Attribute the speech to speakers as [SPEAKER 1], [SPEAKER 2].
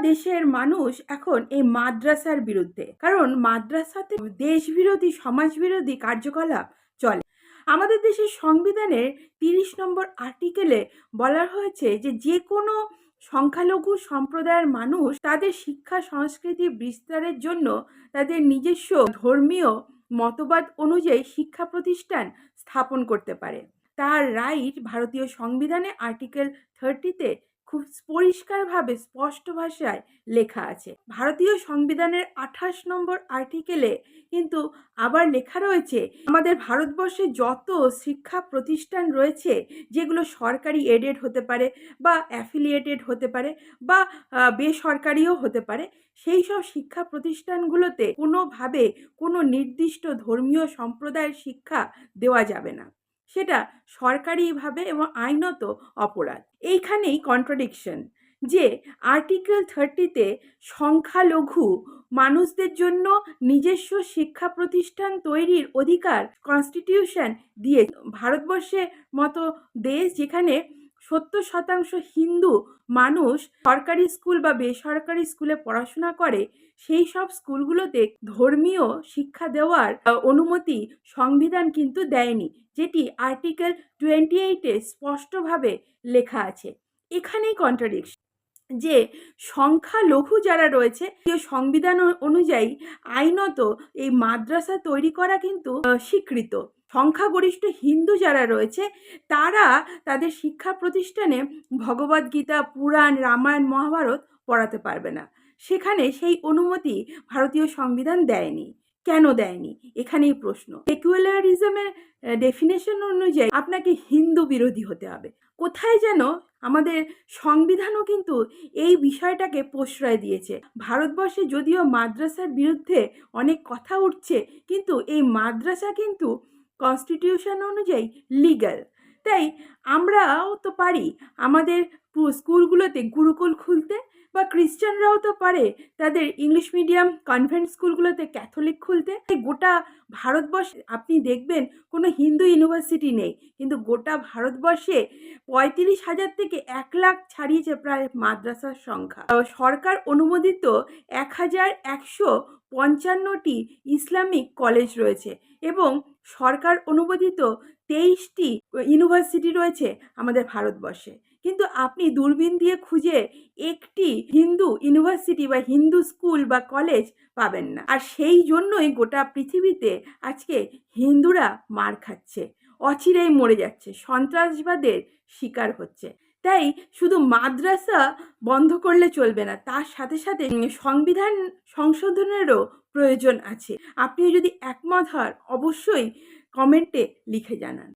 [SPEAKER 1] দেশের মানুষ এখন এই মাদ্রাসার বিরুদ্ধে, কারণ মাদ্রাসাতে দেশবিরোধী সমাজবিরোধী কার্যকলাপ চলে। আমাদের দেশের সংবিধানের ৩০ নম্বর আর্টিকেলে বলা হয়েছে যে যে কোনো সংখ্যালঘু সম্প্রদায়ের মানুষ তাদের শিক্ষা সংস্কৃতি বিস্তারের জন্য তাদের নিজস্ব ধর্মীয় মতবাদ অনুযায়ী শিক্ষা প্রতিষ্ঠান স্থাপন করতে পারে। তার রাইট ভারতীয় সংবিধানে আর্টিকেল 30-তে খুব পরিষ্কারভাবে স্পষ্ট ভাষায় লেখা আছে। ভারতীয় সংবিধানের 28 নম্বর আর্টিকেলে কিন্তু আবার লেখা রয়েছে আমাদের ভারতবর্ষে যত শিক্ষা প্রতিষ্ঠান রয়েছে, যেগুলো সরকারি এডেড হতে পারে বা অ্যাফিলিয়েটেড হতে পারে বা বেসরকারিও হতে পারে, সেই সব শিক্ষা প্রতিষ্ঠানগুলোতে কোনোভাবে কোনো নির্দিষ্ট ধর্মীয় সম্প্রদায়ের শিক্ষা দেওয়া যাবে না। সেটা সরকারিভাবে এবং আইনত অপরাধ। এইখানেই কন্ট্রাডিকশন যে আর্টিকেল 30-তে সংখ্যালঘু মানুষদের জন্য নিজস্ব শিক্ষা প্রতিষ্ঠান তৈরির অধিকার কনস্টিটিউশন দিয়ে। ভারতবর্ষের মতো দেশ যেখানে 70% হিন্দু মানুষ সরকারি স্কুল বা বেসরকারি স্কুলে পড়াশোনা করে, সেই সব স্কুলগুলোতে ধর্মীয় শিক্ষা দেওয়ার অনুমতি সংবিধান কিন্তু দেয়নি, যেটি আর্টিকেল 28-এ স্পষ্টভাবে লেখা আছে। এখানেই কন্ট্রাডিকশন যে সংখ্যালঘু যারা রয়েছে, সংবিধান অনুযায়ী আইনত এই মাদ্রাসা তৈরি করা কিন্তু স্বীকৃত। সংখ্যাগরিষ্ঠ হিন্দু যারা রয়েছে তারা তাদের শিক্ষা প্রতিষ্ঠানে ভগবদ্গীতা, পুরাণ, রামায়ণ, মহাভারত পড়াতে পারবে না। সেখানে সেই অনুমতি ভারতীয় সংবিধান দেয়নি। কেন দেয়নি? এখানেই প্রশ্ন। সেকুলারিজমের ডেফিনেশন অনুযায়ী আপনাকে হিন্দু বিরোধী হতে হবে। কোথায় যেন আমাদের সংবিধানও কিন্তু এই বিষয়টাকে প্রশ্রয় দিয়েছে। ভারতবর্ষে যদিও মাদ্রাসার বিরুদ্ধে অনেক কথা উঠছে, কিন্তু এই মাদ্রাসা কিন্তু কনস্টিটিউশন অনুযায়ী লিগ্যাল। তাই আমরাও তো পারি আমাদের স্কুলগুলোতে গুরুকুল খুলতে, বা ক্রিশ্চানরাও তো পারে তাদের ইংলিশ মিডিয়াম কনভেন্ট স্কুলগুলোতে ক্যাথলিক খুলতে। গোটা ভারতবর্ষে আপনি দেখবেন কোনো হিন্দু ইউনিভার্সিটি নেই, কিন্তু গোটা ভারতবর্ষে 35,000 থেকে 1 লাখ ছাড়িয়েছে প্রায় মাদ্রাসার সংখ্যা। সরকার অনুমোদিত 1155টি ইসলামিক কলেজ রয়েছে এবং সরকার অনুমোদিত 23টি ইউনিভার্সিটি রয়েছে আমাদের ভারতবর্ষে। কিন্তু আপনি দূরবীন দিয়ে খুঁজে একটি হিন্দু ইউনিভার্সিটি বা হিন্দু স্কুল বা কলেজ পাবেন না। আর সেই জন্যই গোটা পৃথিবীতে আজকে হিন্দুরা মার খাচ্ছে, অচিরেই মরে যাচ্ছে, সন্ত্রাসবাদের শিকার হচ্ছে। তাই শুধু মাদ্রাসা বন্ধ করলে চলবে না, তার সাথে সাথে সংবিধান সংশোধনেরও প্রয়োজন আছে। আপনি যদি একমত হন অবশ্যই কমেন্টে লিখে জানান।